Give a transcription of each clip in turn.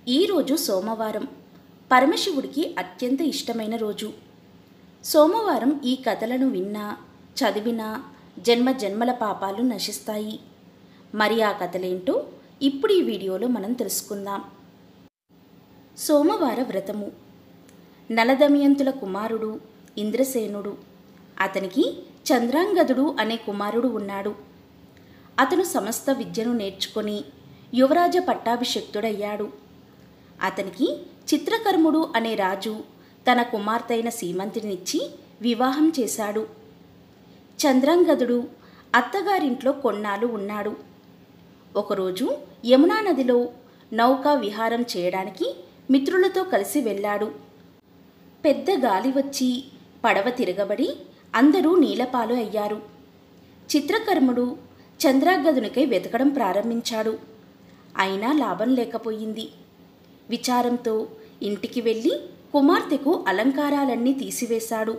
ఈరోజు సోమవారం. పరమశివుడికి అత్యంత ఇష్టమైన రోజు. సోమవారం ఈ కథలను విన్నా, చదివినా జన్మ జన్మల పాపాలు నశిస్తాయి. మరి ఆ కథలేంటో ఇప్పుడు ఈ వీడియోలో మనం తెలుసుకుందాం. సోమవార వ్రతము. నలదమయంతుల కుమారుడు ఇంద్రసేనుడు. అతనికి చంద్రాంగదుడు అనే కుమారుడు ఉన్నాడు. అతను సమస్త విద్యను నేర్చుకొని యువరాజ పట్టాభిషిక్తుడయ్యాడు. అతనికి చిత్రకర్ముడు అనే రాజు తన కుమార్తెైన సీమంతినిచ్చి వివాహం చేశాడు. చంద్రాంగదుడు అత్తగారింట్లో కొన్నాళ్ళు ఉన్నాడు. ఒకరోజు యమునా నదిలో నౌకా విహారం చేయడానికి మిత్రులతో కలిసి వెళ్ళాడు. పెద్ద గాలి వచ్చి పడవ తిరగబడి అందరూ నీలపాలు అయ్యారు. చిత్రకర్ముడు చంద్రాంగదునికై వెతకడం ప్రారంభించాడు. అయినా లాభం లేకపోయింది. విచారంతో ఇంటికి వెళ్ళి కుమార్తెకు అలంకారాలన్నీ తీసివేశాడు.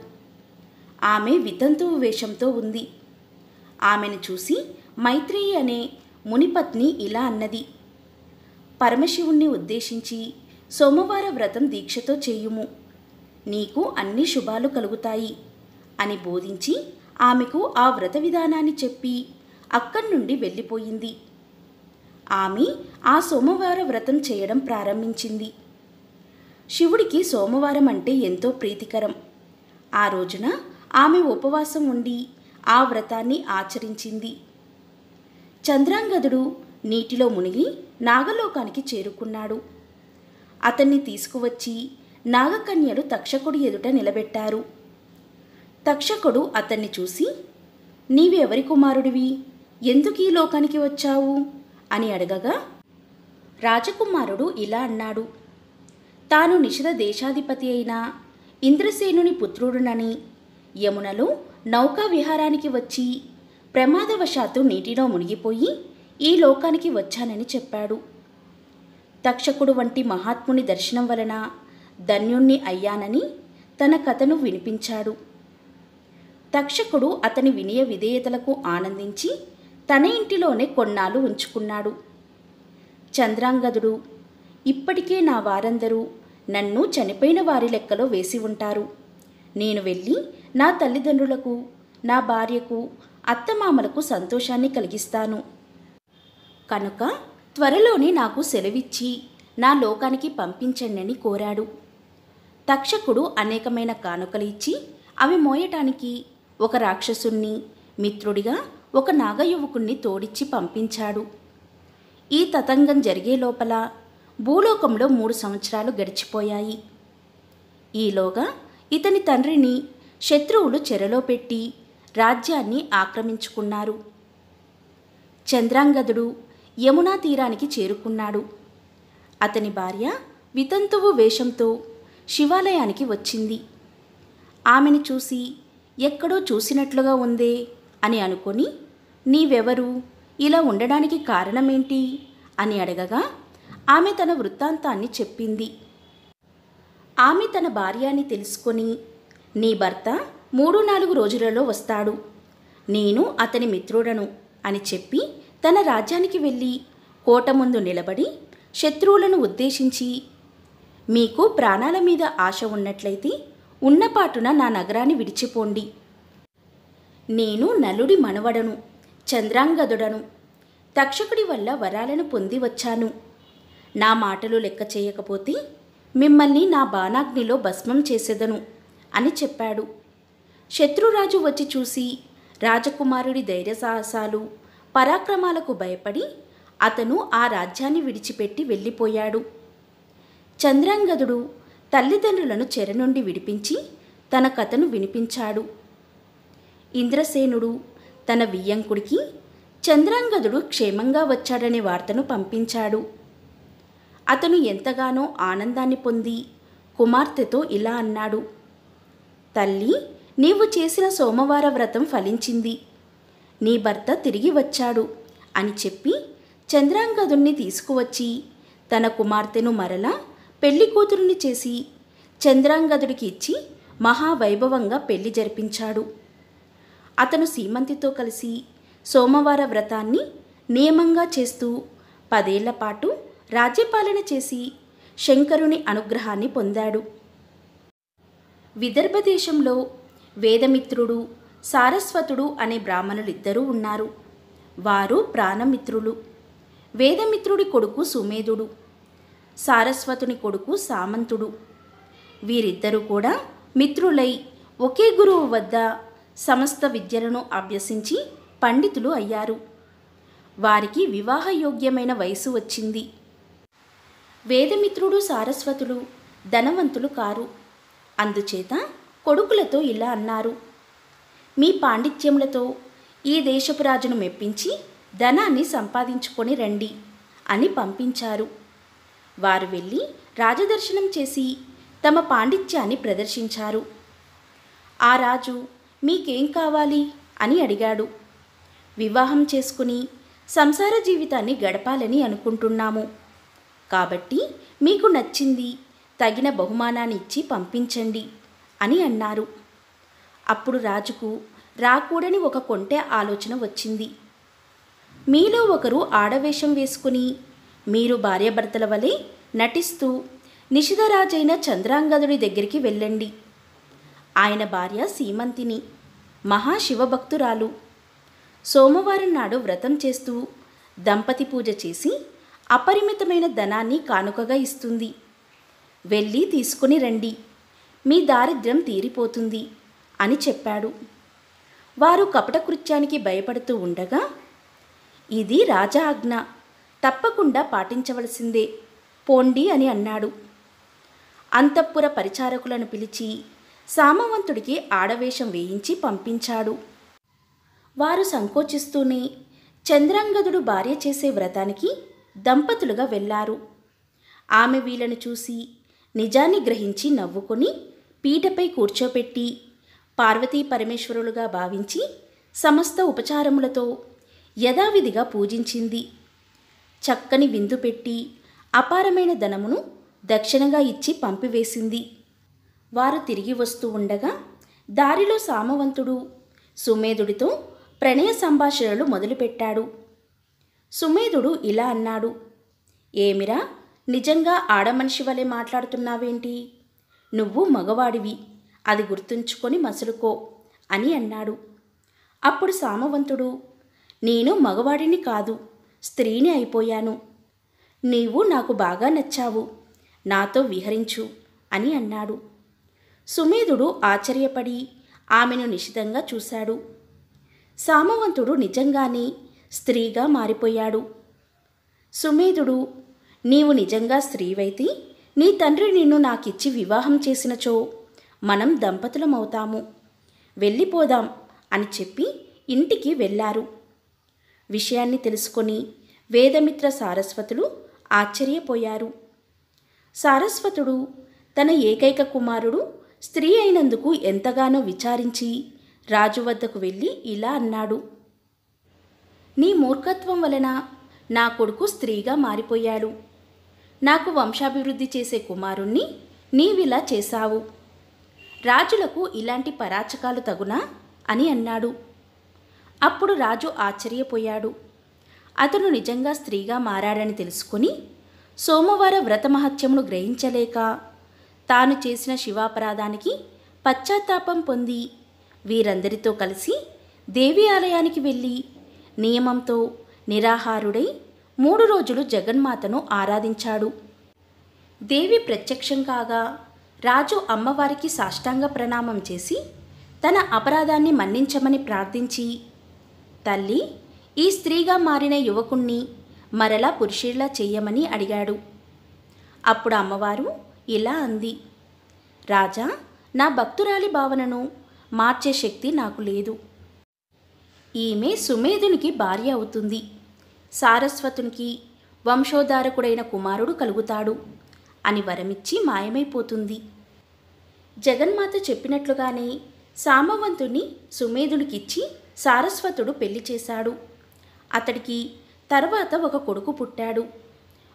ఆమె వితంతువు వేషంతో ఉంది. ఆమెను చూసి మైత్రేయి అనే మునిపత్ని ఇలా అన్నది: పరమశివుణ్ణి ఉద్దేశించి సోమవార వ్రతం దీక్షతో చేయుము, నీకు అన్ని శుభాలు కలుగుతాయి అని బోధించి ఆమెకు ఆ వ్రత విధానాన్ని చెప్పి అక్కడి నుండి వెళ్ళిపోయింది. ఆమె ఆ సోమవార వ్రతం చేయడం ప్రారంభించింది. శివుడికి సోమవారం అంటే ఎంతో ప్రీతికరం. ఆ రోజున ఆమె ఉపవాసం ఉండి ఆ వ్రతాన్ని ఆచరించింది. చంద్రాంగదుడు నీటిలో మునిగి నాగలోకానికి చేరుకున్నాడు. అతన్ని తీసుకువచ్చి నాగకన్యలు తక్షకుడి ఎదుట నిలబెట్టారు. తక్షకుడు అతన్ని చూసి, నీవెవరి కుమారుడివి, ఎందుకు ఈ లోకానికి వచ్చావు అని అడగగా రాజకుమారుడు ఇలా అన్నాడు: తాను నిషధ దేశాధిపతి అయిన ఇంద్రసేనుని పుత్రుడునని, యమునలో నౌకా విహారానికి వచ్చి ప్రమాదవశాత్తు నీటిలో మునిగిపోయి ఈ లోకానికి వచ్చానని చెప్పాడు. తక్షకుడు వంటి మహాత్ముని దర్శనం వలన ధన్యుణ్ణి అయ్యానని తన కథను వినిపించాడు. తక్షకుడు అతని వినయ విధేయతలకు ఆనందించి తన ఇంటిలోనే కొన్నాళ్ళు ఉంచుకున్నాడు. చంద్రాంగదుడు, ఇప్పటికే నా వారందరూ నన్ను చనిపోయిన వారి లెక్కలో వేసి ఉంటారు. నేను వెళ్ళి నా తల్లిదండ్రులకు, నా భార్యకు, అత్తమామలకు సంతోషాన్ని కలిగిస్తాను. కనుక త్వరలోనే నాకు సెలవిచ్చి నా లోకానికి పంపించండి అని కోరాడు. తక్షకుడు అనేకమైన కానుకలు ఇచ్చి అవి మోయటానికి ఒక రాక్షసుణ్ణి, మిత్రుడిగా ఒక నాగయువకుణ్ణి తోడిచ్చి పంపించాడు. ఈ తతంగం జరిగే లోపల భూలోకంలో 3 సంవత్సరాలు గడిచిపోయాయి. ఈలోగా ఇతని తండ్రిని శత్రువులు చెరలో పెట్టి రాజ్యాన్ని ఆక్రమించుకున్నారు. చంద్రాంగదుడు యమునా తీరానికి చేరుకున్నాడు. అతని భార్య వితంతువు వేషంతో శివాలయానికి వచ్చింది. ఆమెను చూసి ఎక్కడో చూసినట్లుగా ఉందే అని అనుకొని, నీవెవరు, ఇలా ఉండడానికి కారణమేంటి అని అడగగా ఆమె తన వృత్తాంతాన్ని చెప్పింది. ఆమె తన భార్య అని తెలుసుకొని, నీ భర్త 3-4 రోజులలో వస్తాడు, నేను అతని మిత్రుడను అని చెప్పి తన రాజ్యానికి వెళ్ళి కోట ముందు నిలబడి శత్రువులను ఉద్దేశించి, మీకు ప్రాణాల మీద ఆశ ఉన్నట్లయితే ఉన్నపాటున నా నగరాన్ని విడిచిపోండి. నేను నలుడి మనవడను, చంద్రాంగదుడను. తక్షకుడి వల్ల వరాలను పొంది వచ్చాను. నా మాటలు లెక్క చేయకపోతే మిమ్మల్ని నా బాణాగ్నిలో భస్మం చేసేదను అని చెప్పాడు. శత్రురాజు వచ్చి చూసి రాజకుమారుడి ధైర్య సాహసాలు, పరాక్రమాలకు భయపడి అతను ఆ రాజ్యాన్ని విడిచిపెట్టి వెళ్ళిపోయాడు. చంద్రాంగదుడు తల్లిదండ్రులను చెర నుండి విడిపించి తన కథను వినిపించాడు. ఇంద్రసేనుడు తన వియ్యంకుడికి చంద్రాంగదుడు క్షేమంగా వచ్చాడనే వార్తను పంపించాడు. అతను ఎంతగానో ఆనందాన్ని పొంది కుమార్తెతో ఇలా అన్నాడు: తల్లి, నీవు చేసిన సోమవార వ్రతం ఫలించింది, నీ భర్త తిరిగి వచ్చాడు అని చెప్పి చంద్రాంగదుణ్ణి తీసుకువచ్చి తన కుమార్తెను మరలా పెళ్లి కూతురుని చేసి చంద్రాంగదుడికి ఇచ్చి మహావైభవంగా పెళ్లి జరిపించాడు. అతను సీమంతితో కలిసి సోమవార వ్రతాన్ని నియమంగా చేస్తూ 10 ఏళ్ల పాటు రాజ్యపాలన చేసి శంకరుని అనుగ్రహాన్ని పొందాడు. విదర్భ దేశంలో వేదమిత్రుడు, సారస్వతుడు అనే బ్రాహ్మణులిద్దరూ ఉన్నారు. వారు ప్రాణమిత్రులు. వేదమిత్రుడి కొడుకు సుమేధుడు, సారస్వతుని కొడుకు సామంతుడు. వీరిద్దరూ కూడా మిత్రులై ఒకే గురువు వద్ద సమస్త విద్యలను అభ్యసించి పండితులు అయ్యారు. వారికి వివాహయోగ్యమైన వయసు వచ్చింది. వేదమిత్రుడు, సారస్వతులు ధనవంతులు కారు. అందుచేత కొడుకులతో ఇలా అన్నారు: మీ పాండిత్యములతో ఈ దేశపు రాజును మెప్పించి ధనాన్ని సంపాదించుకొని రండి అని పంపించారు. వారు వెళ్ళి రాజదర్శనం చేసి తమ పాండిత్యాన్ని ప్రదర్శించారు. ఆ రాజు మీకేం కావాలి అని అడిగాడు. వివాహం చేసుకుని సంసార జీవితాన్ని గడపాలని అనుకుంటున్నాము. కాబట్టి మీకు నచ్చింది తగిన బహుమానాన్ని ఇచ్చి పంపించండి అని అన్నారు. అప్పుడు రాజుకు రాకూడని ఒక కొంటె ఆలోచన వచ్చింది. మీలో ఒకరు ఆడవేషం వేసుకుని మీరు భార్యాభర్తల వలె నటిస్తూ నిషిధరాజైన చంద్రాంగదుడి దగ్గరికి వెళ్ళండి. ఆయన భార్య సీమంతిని, మహాశివభక్తురాలు. సోమవారం నాడు వ్రతం చేస్తూ దంపతి పూజ చేసి అపరిమితమైన ధనాన్ని కానుకగా ఇస్తుంది. వెళ్ళి తీసుకుని రండి, మీ దారిద్ర్యం తీరిపోతుంది అని చెప్పాడు. వారు కపటకృత్యానికి భయపడుతూ ఉండగా, ఇది రాజా ఆజ్ఞ, తప్పకుండా పాటించవలసిందే, పోండి అని అన్నాడు. అంతఃపుర పరిచారకులను పిలిచి సామవంతుడికి ఆడవేషం వేయించి పంపించాడు. వారు సంకోచిస్తూనే చంద్రాంగదుడు భార్య చేసే వ్రతానికి దంపతులుగా వెళ్ళారు. ఆమె వీళ్ళను చూసి నిజాన్ని గ్రహించి నవ్వుకొని పీటపై కూర్చోపెట్టి పార్వతీ పరమేశ్వరులుగా భావించి సమస్త ఉపచారములతో యథావిధిగా పూజించింది. చక్కని విందు పెట్టి అపారమైన ధనమును దక్షిణగా ఇచ్చి పంపివేసింది. వారు తిరిగి వస్తూ ఉండగా దారిలో సామవంతుడు సుమేధుడితో ప్రణయ సంభాషణలు మొదలుపెట్టాడు. సుమేధుడు ఇలా అన్నాడు: ఏమిరా, నిజంగా ఆడమనిషి వలె మాట్లాడుతున్నావేంటి? నువ్వు మగవాడివి, అది గుర్తుంచుకొని మసులుకో అని అన్నాడు. అప్పుడు సామవంతుడు, నేను మగవాడిని కాదు, స్త్రీని అయిపోయాను. నీవు నాకు బాగా నచ్చావు, నాతో విహరించు అని అన్నాడు. సుమేధుడు ఆశ్చర్యపడి ఆమెను నిశితంగా చూశాడు. సామవంతుడు నిజంగానే స్త్రీగా మారిపోయాడు. సుమేధుడు, నీవు నిజంగా స్త్రీవైతే నీ తండ్రి నిన్ను నాకిచ్చి వివాహం చేసినచో మనం దంపతులమవుతాము, వెళ్ళిపోదాం అని చెప్పి ఇంటికి వెళ్ళారు. విషయాన్ని తెలుసుకొని వేదమిత్ర సారస్వతులు ఆశ్చర్యపోయారు. సారస్వతుడు తన ఏకైక కుమారుడు స్త్రీ అయినందుకు ఎంతగానో విచారించి రాజు వద్దకు వెళ్ళి ఇలా అన్నాడు: నీ మూర్ఖత్వం వలన నా కొడుకు స్త్రీగా మారిపోయాడు. నాకు వంశాభివృద్ధి చేసే కుమారుణ్ణి నీవిలా చేశావు. రాజులకు ఇలాంటి పరాచకాలు తగునా అని అన్నాడు. అప్పుడు రాజు ఆశ్చర్యపోయాడు. అతను నిజంగా స్త్రీగా మారాడని తెలుసుకుని సోమవార వ్రతమహత్యమును గ్రహించలేక తాను చేసిన శివాపరాధానికి పశ్చాత్తాపం పొంది వీరందరితో కలిసి దేవి ఆలయానికి వెళ్ళి నియమంతో నిరాహారుడై 3 రోజులు జగన్మాతను ఆరాధించాడు. దేవి ప్రత్యక్షం కాగా రాజు అమ్మవారికి సాష్టాంగ ప్రణామం చేసి తన అపరాధాన్ని మన్నించమని ప్రార్థించి, తల్లి, ఈ స్త్రీగా మారిన యువకుణ్ణి మరలా పురుషుడిలా చెయ్యమని అడిగాడు. అప్పుడు అమ్మవారు ఇలా అంది: రాజా, నా భక్తురాలి భావనను మార్చే శక్తి నాకు లేదు. ఈమె సుమేధునికి భార్య అవుతుంది. సారస్వతునికి వంశోద్ధారకుడైన కుమారుడు కలుగుతాడు అని వరమిచ్చి మాయమైపోతుంది. జగన్మాత చెప్పినట్లుగానే సామవంతుని సుమేధునికిచ్చి సారస్వతుడు పెళ్లి చేశాడు. అతడికి తర్వాత ఒక కొడుకు పుట్టాడు.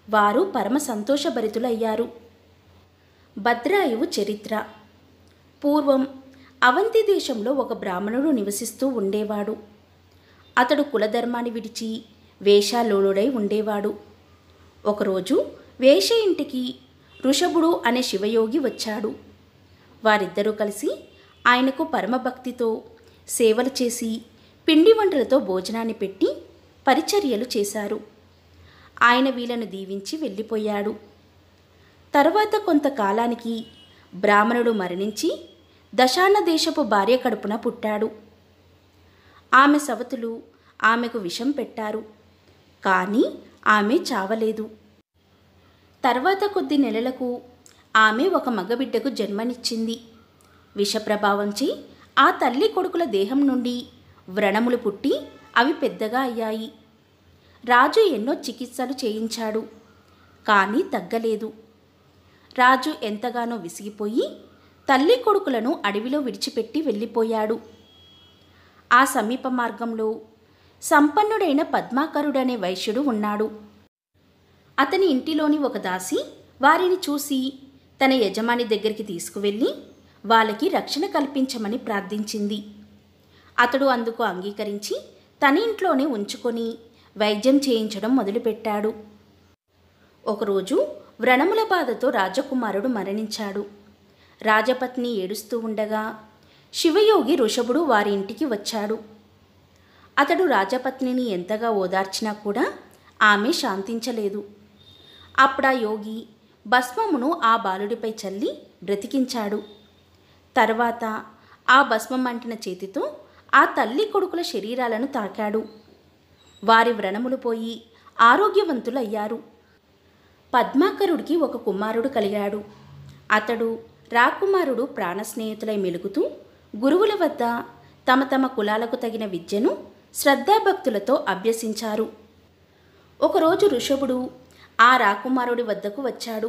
వారు పరమ సంతోషభరితులయ్యారు. భద్రాయువు చరిత్ర. పూర్వం అవంతి దేశంలో ఒక బ్రాహ్మణుడు నివసిస్తూ ఉండేవాడు. అతడు కులధర్మాన్ని విడిచి వేషాలోలుడై ఉండేవాడు. ఒకరోజు వేశ్య ఇంటికి ఋషభుడు అనే శివయోగి వచ్చాడు. వారిద్దరూ కలిసి ఆయనకు పరమభక్తితో సేవలు చేసి పిండి వంటలతో భోజనాన్ని పెట్టి పరిచర్యలు చేశారు. ఆయన వీళ్ళను దీవించి వెళ్ళిపోయాడు. తర్వాత కొంతకాలానికి బ్రాహ్మణుడు మరణించి దశాన్న దేశపు భార్య కడుపున పుట్టాడు. ఆమె సవతులు ఆమెకు విషం పెట్టారు, కానీ ఆమె చావలేదు. తర్వాత కొద్ది నెలలకు ఆమె ఒక మగబిడ్డకు జన్మనిచ్చింది. విషప్రభావంచి ఆ తల్లి కొడుకుల దేహం నుండి వ్రణములు పుట్టి అవి పెద్దగా అయ్యాయి. రాజు ఎన్నో చికిత్సలు చేయించాడు, కానీ తగ్గలేదు. రాజు ఎంతగానో విసిగిపోయి తల్లి కొడుకులను అడవిలో విడిచిపెట్టి వెళ్ళిపోయాడు. ఆ సమీప మార్గంలో సంపన్నుడైన పద్మాకరుడనే వైశ్యుడు ఉన్నాడు. అతని ఇంటిలోని ఒక దాసి వారిని చూసి తన యజమాని దగ్గరికి తీసుకువెళ్ళి వాళ్ళకి రక్షణ కల్పించమని ప్రార్థించింది. అతడు అందుకు అంగీకరించి తన ఇంట్లోనే ఉంచుకొని వైద్యం చేయించడం మొదలుపెట్టాడు. ఒకరోజు వ్రణముల బాధతో రాజకుమారుడు మరణించాడు. రాజపత్ని ఏడుస్తూ ఉండగా శివయోగి ఋషభుడు వారి ఇంటికి వచ్చాడు. అతడు రాజపత్నిని ఎంతగా ఓదార్చినా కూడా ఆమె శాంతించలేదు. అప్పుడా యోగి భస్మమును ఆ బాలుడిపై చల్లి బ్రతికించాడు. తర్వాత ఆ భస్మం అంటిన చేతితో ఆ తల్లి కొడుకుల శరీరాలను తాకాడు. వారి వ్రణములు పోయి ఆరోగ్యవంతులయ్యారు. పద్మాకరుడికి ఒక కుమారుడు కలిగాడు. అతడు రాకుమారుడు ప్రాణస్నేహితులై మెలుగుతూ గురువుల వద్ద తమ తమ కులాలకు తగిన విద్యను శ్రద్ధాభక్తులతో అభ్యసించారు. ఒకరోజు ఋషభుడు ఆ రాకుమారుడి వద్దకు వచ్చాడు.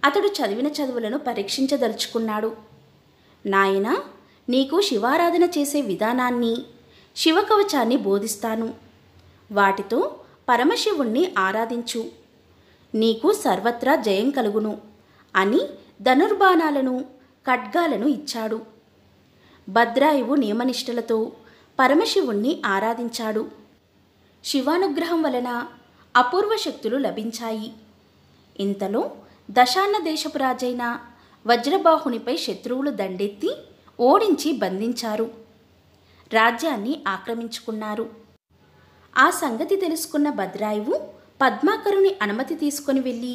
అతడు చదివిన చదువులను పరీక్షించదలుచుకున్నాడు. నాయనా, నీకు శివారాధన చేసే విధానాన్ని, శివకవచాన్ని బోధిస్తాను. వాటితో పరమశివుణ్ణి ఆరాధించు. నీకు సర్వత్రా జయం కలుగును అని ధనుర్బాణాలను, ఖడ్గాలను ఇచ్చాడు. భద్రాయువు నియమనిష్టలతో పరమశివుణ్ణి ఆరాధించాడు. శివానుగ్రహం వలన అపూర్వ శక్తులు లభించాయి. ఇంతలో దశాన్న దేశపు రాజైన వజ్రబాహునిపై శత్రువులు దండెత్తి ఓడించి బంధించారు. రాజ్యాన్ని ఆక్రమించుకున్నారు. ఆ సంగతి తెలుసుకున్న భద్రాయువు పద్మాకరుని అనుమతి తీసుకొని వెళ్ళి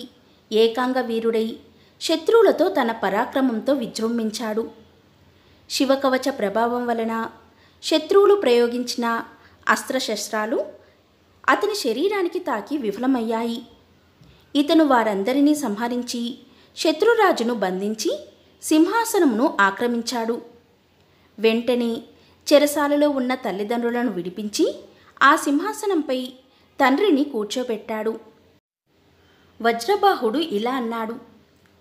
ఏకాంగ వీరుడై శత్రువులతో తన పరాక్రమంతో విజృంభించాడు. శివకవచ ప్రభావం వలన శత్రువులు ప్రయోగించిన అస్త్రశస్త్రాలు అతని శరీరానికి తాకి విఫలమయ్యాయి. ఇతను వారందరినీ సంహరించి శత్రురాజును బంధించి సింహాసనమును ఆక్రమించాడు. వెంటనే చెరసాలలో ఉన్న తల్లిదండ్రులను విడిపించి ఆ సింహాసనంపై తండ్రిని కూర్చోబెట్టాడు. వజ్రబాహుడు ఇలా అన్నాడు: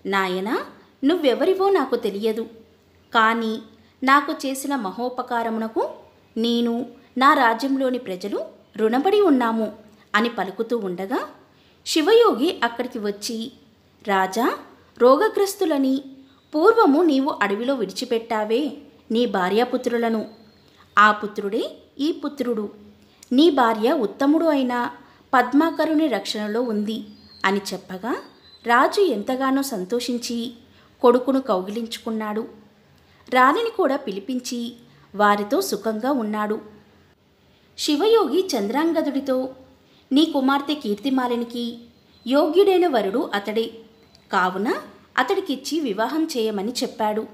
నాయనా, నువ్వెవరివో నాకు తెలియదు, కానీ నాకు చేసిన మహోపకారమునకు నేను, నా రాజ్యంలోని ప్రజలు రుణపడి ఉన్నాము అని పలుకుతూ ఉండగా శివయోగి అక్కడికి వచ్చి, రాజా, రోగగ్రస్తులని పూర్వము నీవు అడవిలో విడిచిపెట్టావే నీ భార్యాపుత్రులను, ఆ పుత్రుడే ఈ పుత్రుడు. నీ భార్య ఉత్తముడు అయిన పద్మాకరుని రక్షణలో ఉంది అని చెప్పగా రాజు ఎంతగానో సంతోషించి కొడుకును కౌగిలించుకున్నాడు. రాణిని కూడా పిలిపించి వారితో సుఖంగా ఉన్నాడు. శివయోగి చంద్రాంగదుడితో, నీ కుమార్తె కీర్తిమాలినికి యోగ్యుడైన వరుడు అతడే, కావున అతడికిచ్చి వివాహం చేయమని చెప్పాడు.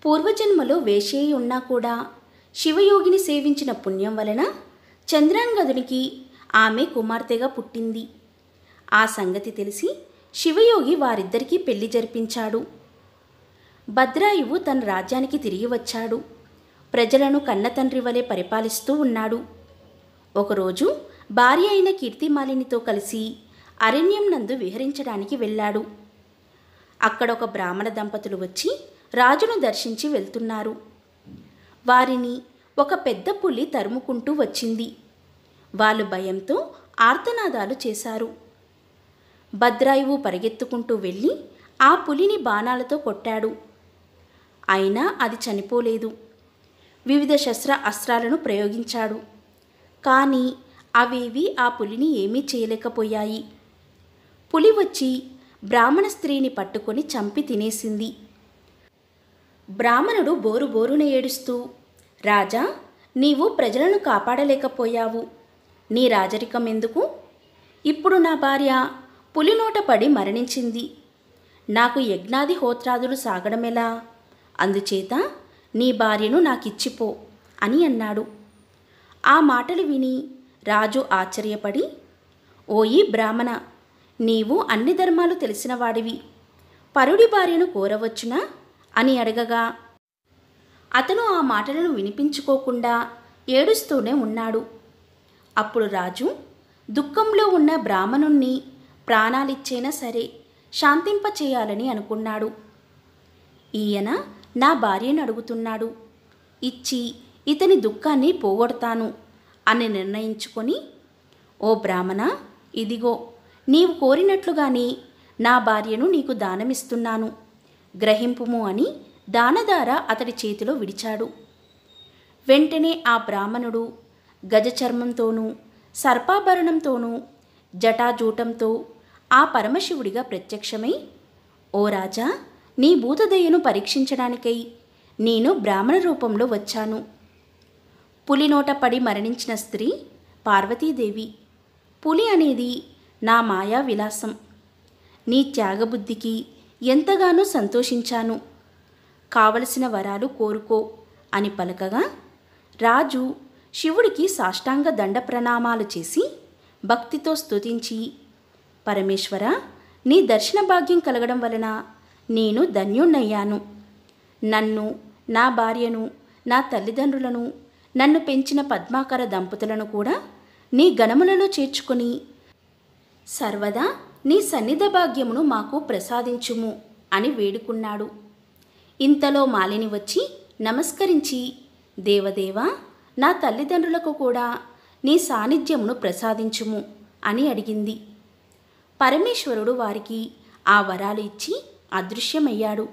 పూర్వజన్మలో వేశ్యయి ఉన్నా కూడా శివయోగిని సేవించిన పుణ్యం వలన చంద్రాంగదునికి ఆమె కుమార్తెగా పుట్టింది. ఆ సంగతి తెలిసి శివయోగి వారిద్దరికీ పెళ్లి జరిపించాడు. భద్రాయువు తన రాజ్యానికి తిరిగి వచ్చాడు. ప్రజలను కన్నతండ్రి వలె పరిపాలిస్తూ ఉన్నాడు. ఒకరోజు భార్య అయిన కీర్తిమాలినితో కలిసి అరణ్యం నందు విహరించడానికి వెళ్ళాడు. అక్కడొక బ్రాహ్మణ దంపతులు వచ్చి రాజును దర్శించి వెళ్తున్నారు. వారిని ఒక పెద్ద పులి తరుముకుంటూ వచ్చింది. వాళ్ళు భయంతో ఆర్తనాదాలు చేశారు. భద్రాయువు పరిగెత్తుకుంటూ వెళ్ళి ఆ పులిని బాణాలతో కొట్టాడు. అయినా అది చనిపోలేదు. వివిధ శస్త్ర అస్త్రాలను ప్రయోగించాడు, కానీ అవేవి ఆ పులిని ఏమీ చేయలేకపోయాయి. పులి వచ్చి బ్రాహ్మణ స్త్రీని పట్టుకొని చంపి తినేసింది. బ్రాహ్మణుడు బోరు బోరున ఏడుస్తూ, రాజా, నీవు ప్రజలను కాపాడలేకపోయావు. నీ రాజరికం ఎందుకు? ఇప్పుడు నా భార్య పులినోట పడి మరణించింది. నాకు యజ్ఞాది హోత్రాదులు సాగడమెలా? అందుచేత నీ భార్యను నాకిచ్చిపో అని అన్నాడు. ఆ మాటలు విని రాజు ఆశ్చర్యపడి, ఓయి బ్రాహ్మణ, నీవు అన్ని ధర్మాలు తెలిసిన వాడివి, పరుడి భార్యను కోరవచ్చునా అని అడగగా అతను ఆ మాటలను వినిపించుకోకుండా ఏడుస్తూనే ఉన్నాడు. అప్పుడు రాజు దుఃఖంలో ఉన్న బ్రాహ్మణుణ్ణి ప్రాణాలిచ్చైనా సరే శాంతింపచేయాలని అనుకున్నాడు. ఈయన నా భార్యను అడుగుతున్నాడు, ఇచ్చి ఇతని దుఃఖాన్ని పోగొడతాను అని నిర్ణయించుకొని, ఓ బ్రాహ్మణ, ఇదిగో నీవు కోరినట్లుగానే నా భార్యను నీకు దానమిస్తున్నాను, గ్రహింపుము అని దానధార అతడి చేతిలో విడిచాడు. వెంటనే ఆ బ్రాహ్మణుడు గజచర్మంతోనూ సర్పాభరణంతోనూ జటాజూటంతో ఆ పరమశివుడిగా ప్రత్యక్షమై, ఓ రాజా, నీ భూతదయను పరీక్షించడానికై నేను బ్రాహ్మణ రూపంలో వచ్చాను. పులినోట పడి మరణించిన స్త్రీ పార్వతీదేవి. పులి అనేది నా మాయా విలాసం. నీ త్యాగబుద్ధికి ఎంతగానో సంతోషించాను. కావలసిన వరాలు కోరుకో అని పలకగా రాజు శివుడికి సాష్టాంగ దండ ప్రణామాలు చేసి భక్తితో స్తుతించి, పరమేశ్వర, నీ దర్శన భాగ్యం కలగడం వలన నేను ధన్యుణ్ణయ్యాను. నన్ను, నా భార్యను, నా తల్లిదండ్రులను, నన్ను పెంచిన పద్మాకర దంపతులను కూడా నీ గణములలో చేర్చుకొని సర్వదా నీ సన్నిధ భాగ్యమును మాకు ప్రసాదించుము అని వేడుకున్నాడు. ఇంతలో మాలిని వచ్చి నమస్కరించి, దేవదేవా, నా తల్లిదండ్రులకు కూడా నీ సాన్నిధ్యమును ప్రసాదించుము అని అడిగింది. పరమేశ్వరుడు వారికి ఆ వరాలు ఇచ్చి అదృశ్యమయ్యాడు.